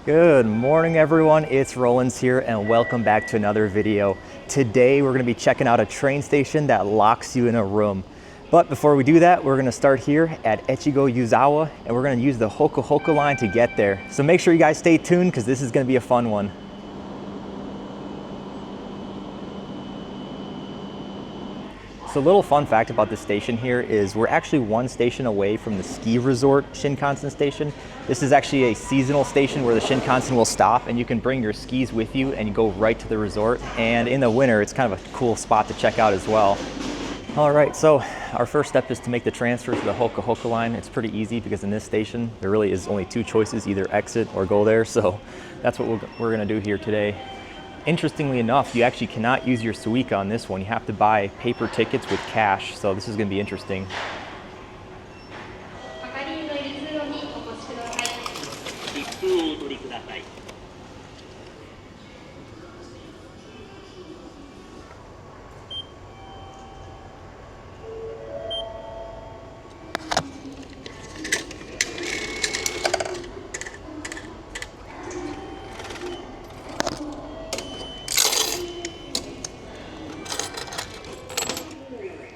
Good morning everyone, it's Rollins here and welcome back to another video. Today we're going to be checking out a train station that locks you in a room. But before we do that, we're going to start here at Echigo Yuzawa and we're going to use the Hokuhoku Line to get there. So make sure you guys stay tuned because this is going to be a fun one. So a little fun fact about this station here is we're actually one station away from the ski resort Shinkansen station. This is actually a seasonal station where the Shinkansen will stop and you can bring your skis with you and you go right to the resort. And in the winter, it's kind of a cool spot to check out as well. All right, so our first step is to make the transfer to the Hokuhoku Line. It's pretty easy because in this station, there really is only two choices, either exit or go there. So that's what we're gonna do here today. Interestingly enough, you actually cannot use your Suica on this one. You have to buy paper tickets with cash, so this is going to be interesting.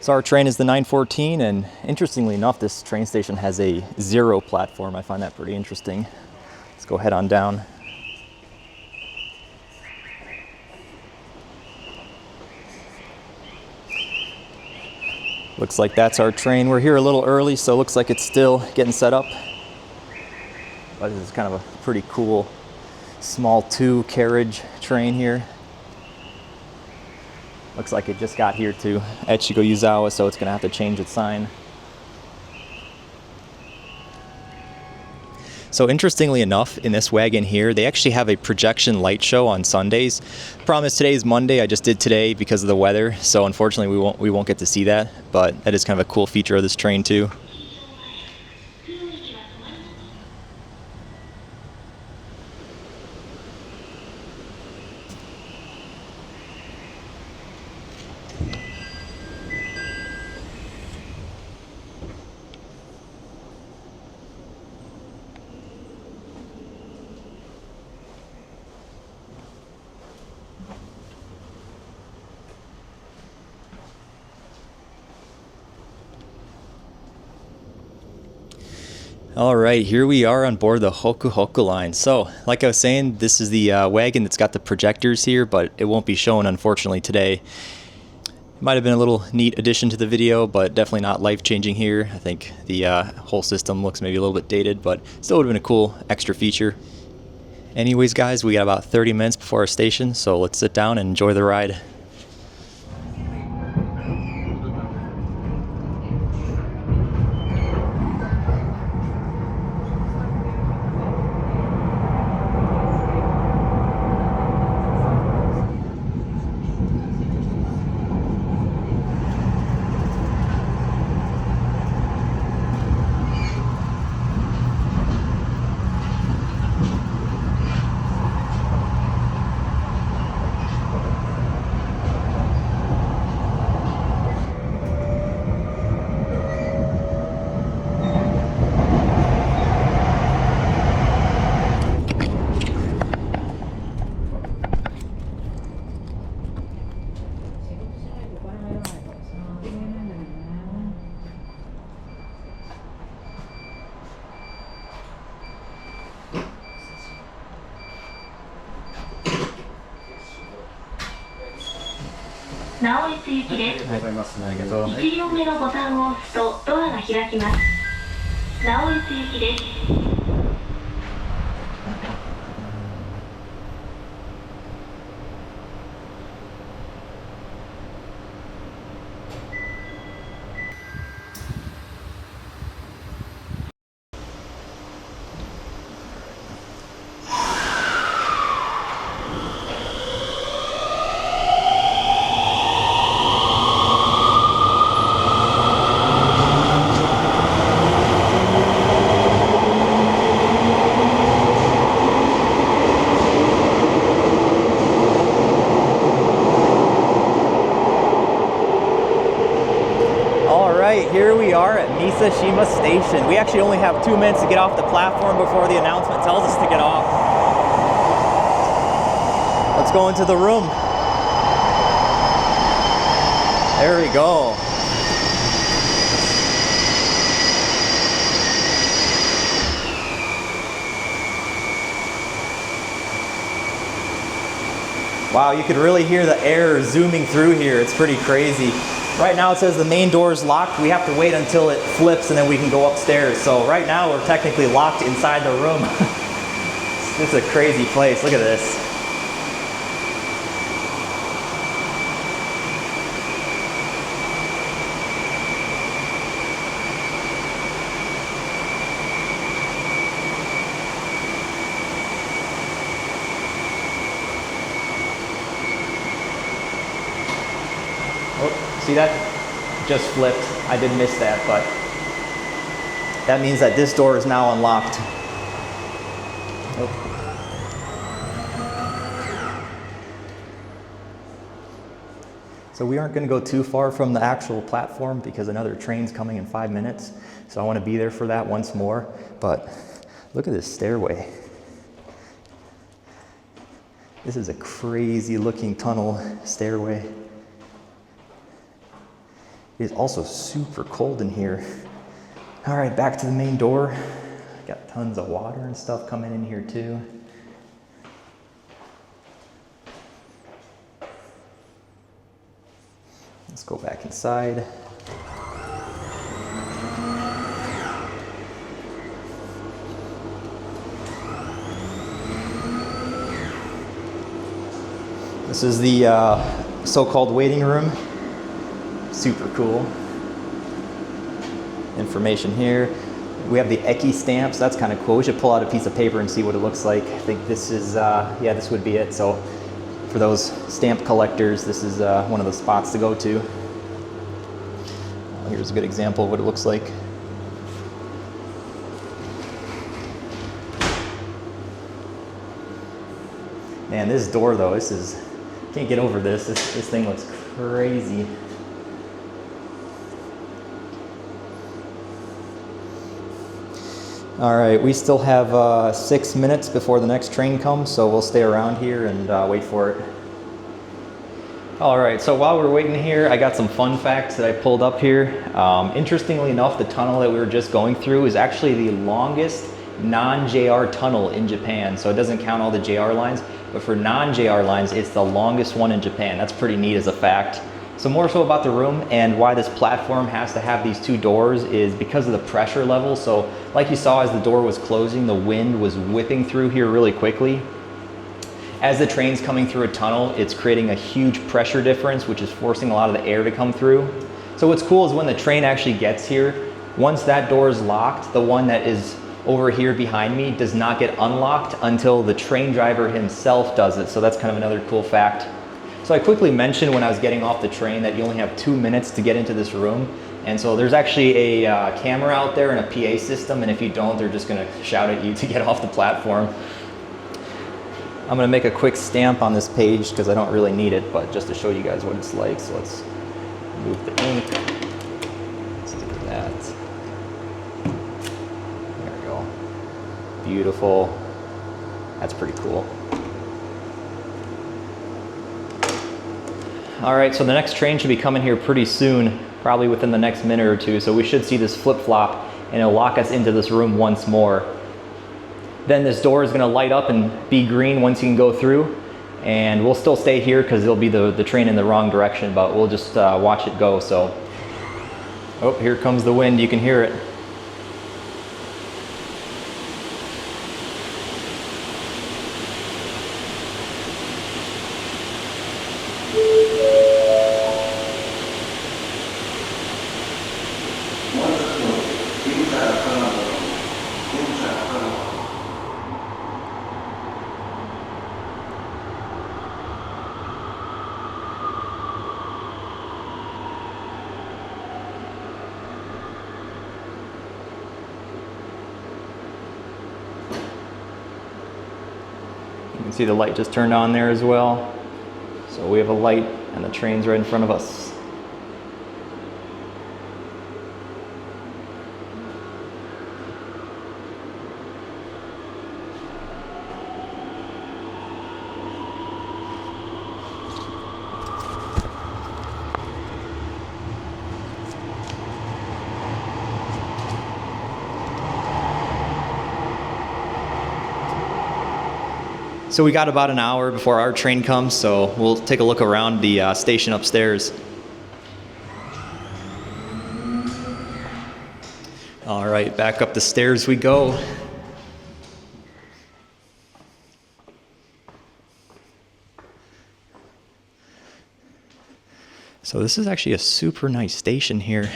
So our train is the 914, and interestingly enough, this train station has a zero platform. I find that pretty interesting. Let's go head on down. Looks like that's our train. We're here a little early, so it looks like it's still getting set up. But this is kind of a pretty cool small two carriage train here. Looks like it just got here to Echigo Yuzawa, so it's going to have to change its sign. So interestingly enough, in this wagon here, they actually have a projection light show on Sundays. Problem is today is Monday. I just did today because of the weather, so unfortunately we won't get to see that, but that is kind of a cool feature of this train too. All right, here we are on board the Hokuhoku Line. So, like I was saying, this is the wagon that's got the projectors here, but it won't be shown, unfortunately, today. Might have been a little neat addition to the video, but definitely not life-changing here. I think the whole system looks maybe a little bit dated, but still would have been a cool extra feature. Anyways, guys, we got about 30 minutes before our station, so let's sit down and enjoy the ride.直江行きです。1両目のボタンを押すとドアが開きます。直江行きです。Here we are at Misashima Station. We actually only have 2 minutes to get off the platform before the announcement tells us to get off. Let's go into the room. There we go. Wow, you could really hear the air zooming through here. It's pretty crazy. Right now it says the main door is locked. We have to wait until it flips and then we can go upstairs. So right now we're technically locked inside the room. This is a crazy place. Look at this. See that? Just flipped. I did miss that, but that means that this door is now unlocked. Oh. So we aren't going to go too far from the actual platform because another train's coming in 5 minutes. So I want to be there for that once more. But look at this stairway. This is a crazy looking tunnel stairway. It is also super cold in here. All right, back to the main door. Got tons of water and stuff coming in here too. Let's go back inside. This is the so-called waiting room. Super cool. Information here. We have the Eki stamps. That's kind of cool. We should pull out a piece of paper and see what it looks like. I think this is, yeah, this would be it. So for those stamp collectors, this is one of the spots to go to. Here's a good example of what it looks like. Man, this door though, can't get over this. This thing looks crazy. All right, we still have 6 minutes before the next train comes, so we'll stay around here and wait for it. All right, so while we're waiting here, I got some fun facts that I pulled up here. Interestingly enough, the tunnel that we were just going through is actually the longest non-JR tunnel in Japan. So it doesn't count all the JR lines, but for non-JR lines, it's the longest one in Japan. That's pretty neat as a fact. So more so about the room and why this platform has to have these two doors is because of the pressure level. So like you saw as the door was closing, the wind was whipping through here really quickly. As the train's coming through a tunnel, it's creating a huge pressure difference, which is forcing a lot of the air to come through. So what's cool is when the train actually gets here, once that door is locked, the one that is over here behind me does not get unlocked until the train driver himself does it. So that's kind of another cool fact. So I quickly mentioned when I was getting off the train that you only have 2 minutes to get into this room. And so there's actually a camera out there and a PA system, and if you don't, they're just gonna shout at you to get off the platform. I'm gonna make a quick stamp on this page because I don't really need it, but just to show you guys what it's like. So let's move the ink. Let's do that. There we go. Beautiful. That's pretty cool. All right, so the next train should be coming here pretty soon, probably within the next minute or two. So we should see this flip-flop and it'll lock us into this room once more. Then this door is gonna light up and be green once you can go through. And we'll still stay here because it'll be the train in the wrong direction, but we'll just watch it go. So, oh, here comes the wind, you can hear it. You can see the light just turned on there as well. So we have a light and the train's right in front of us. So we got about an hour before our train comes, so we'll take a look around the station upstairs. All right, back up the stairs we go. So this is actually a super nice station here.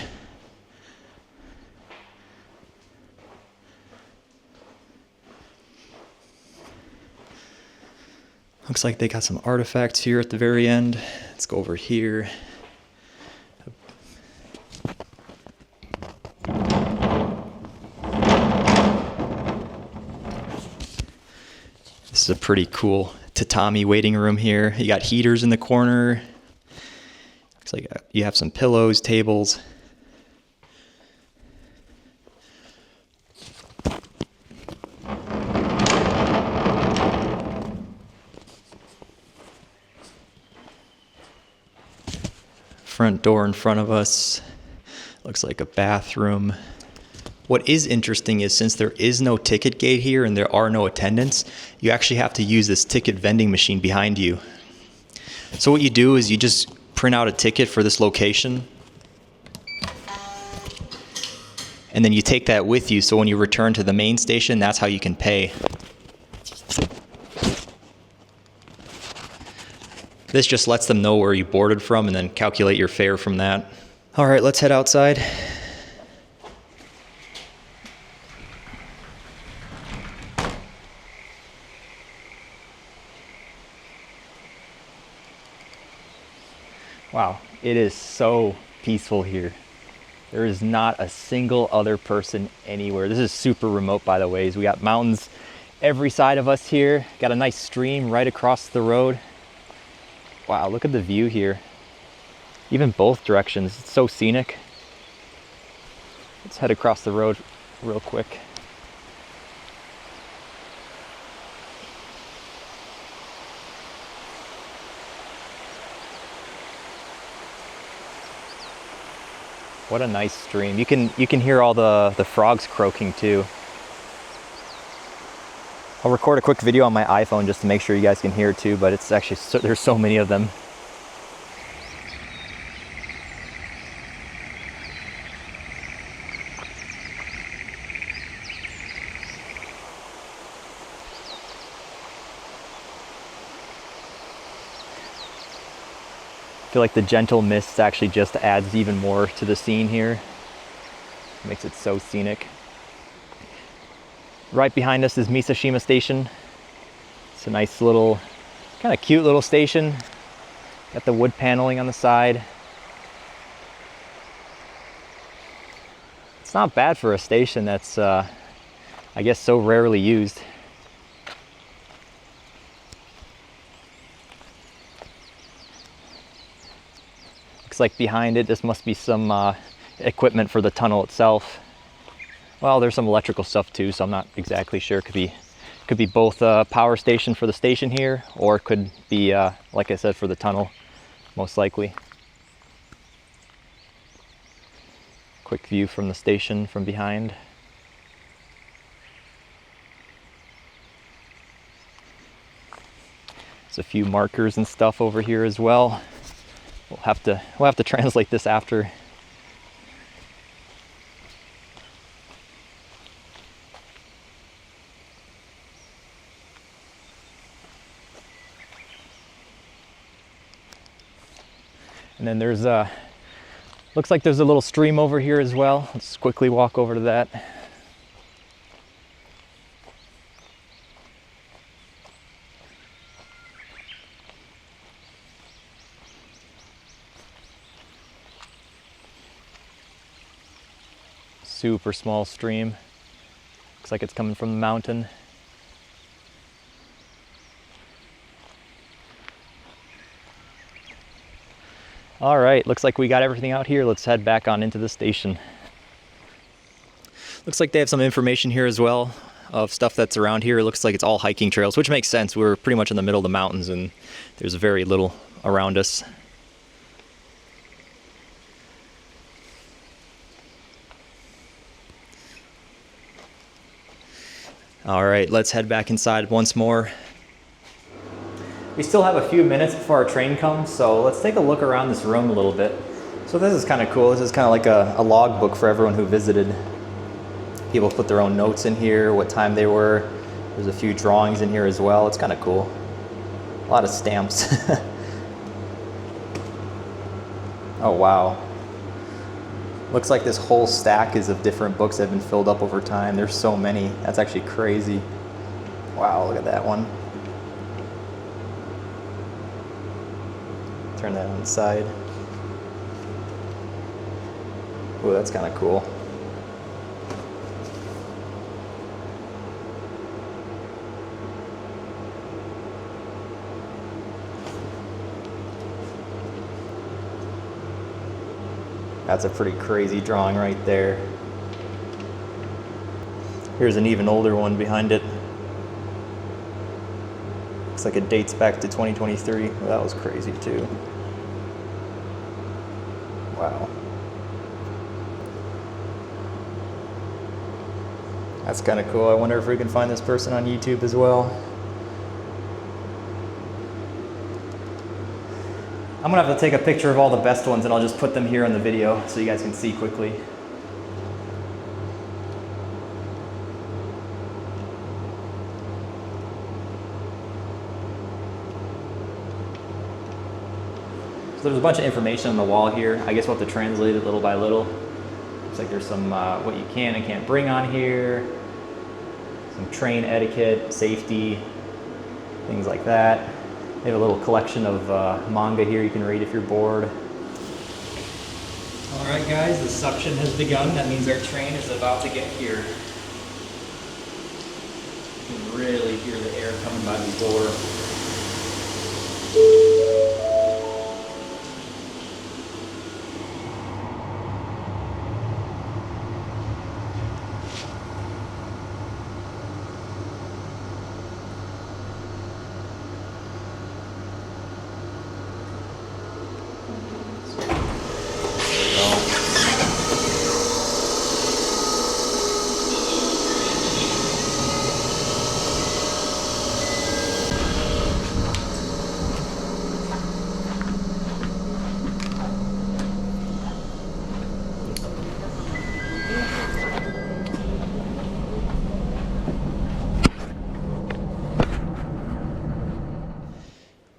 Looks like they got some artifacts here at the very end. Let's go over here. This is a pretty cool tatami waiting room here. You got heaters in the corner. Looks like you have some pillows, tables. Front door in front of us. Looks like a bathroom. What is interesting is since there is no ticket gate here and there are no attendants, you actually have to use this ticket vending machine behind you. So what you do is you just print out a ticket for this location, and then you take that with you, so when you return to the main station, that's how you can pay. This just lets them know where you boarded from and then calculate your fare from that. All right, let's head outside. Wow, it is so peaceful here. There is not a single other person anywhere. This is super remote, by the way. We got mountains every side of us here. Got a nice stream right across the road. Wow, look at the view here. Even both directions, it's so scenic. Let's head across the road real quick. What a nice stream. You can hear all the frogs croaking too. I'll record a quick video on my iPhone just to make sure you guys can hear it too, but it's actually there's so many of them. I feel like the gentle mist actually just adds even more to the scene here. Makes it so scenic. Right behind us is Misashima Station. It's a nice little, kind of cute little station. Got the wood paneling on the side. It's not bad for a station that's, I guess, so rarely used. Looks like behind it, this must be some equipment for the tunnel itself. Well, there's some electrical stuff too, so I'm not exactly sure. Could be both a power station for the station here, or it could be, like I said, for the tunnel, most likely. Quick view from the station from behind. There's a few markers and stuff over here as well. We'll have to translate this after. And then there's looks like there's a little stream over here as well. Let's quickly walk over to that. Super small stream. Looks like it's coming from the mountain. All right, looks like we got everything out here. Let's head back on into the station. Looks like they have some information here as well of stuff that's around here. It looks like it's all hiking trails, which makes sense. We're pretty much in the middle of the mountains and there's very little around us. All right, let's head back inside once more. We still have a few minutes before our train comes, so let's take a look around this room a little bit. So this is kind of cool. This is kind of like a log book for everyone who visited. People put their own notes in here, what time they were. There's a few drawings in here as well. It's kind of cool. A lot of stamps. Oh wow. Looks like this whole stack is of different books that have been filled up over time. There's so many. That's actually crazy. Wow, look at that one. Turn that on the side. Ooh, that's kind of cool. That's a pretty crazy drawing right there. Here's an even older one behind it. Looks like it dates back to 2023. Well, that was crazy too. Wow. That's kind of cool. I wonder if we can find this person on YouTube as well. I'm gonna have to take a picture of all the best ones and I'll just put them here in the video so you guys can see quickly. So there's a bunch of information on the wall here. I guess we'll have to translate it little by little. Looks like there's some what you can and can't bring on here. Some train etiquette, safety, things like that. They have a little collection of manga here you can read if you're bored. All right guys, the suction has begun. That means our train is about to get here. You can really hear the air coming by the door.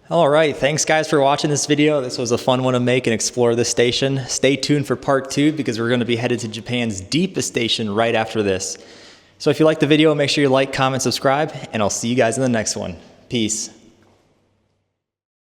All right, thanks guys for watching this video. This was a fun one to make and explore this station. Stay tuned for part 2 because we're going to be headed to Japan's deepest station right after this. So if you liked the video, make sure you like, comment, subscribe, and I'll see you guys in the next one. Peace.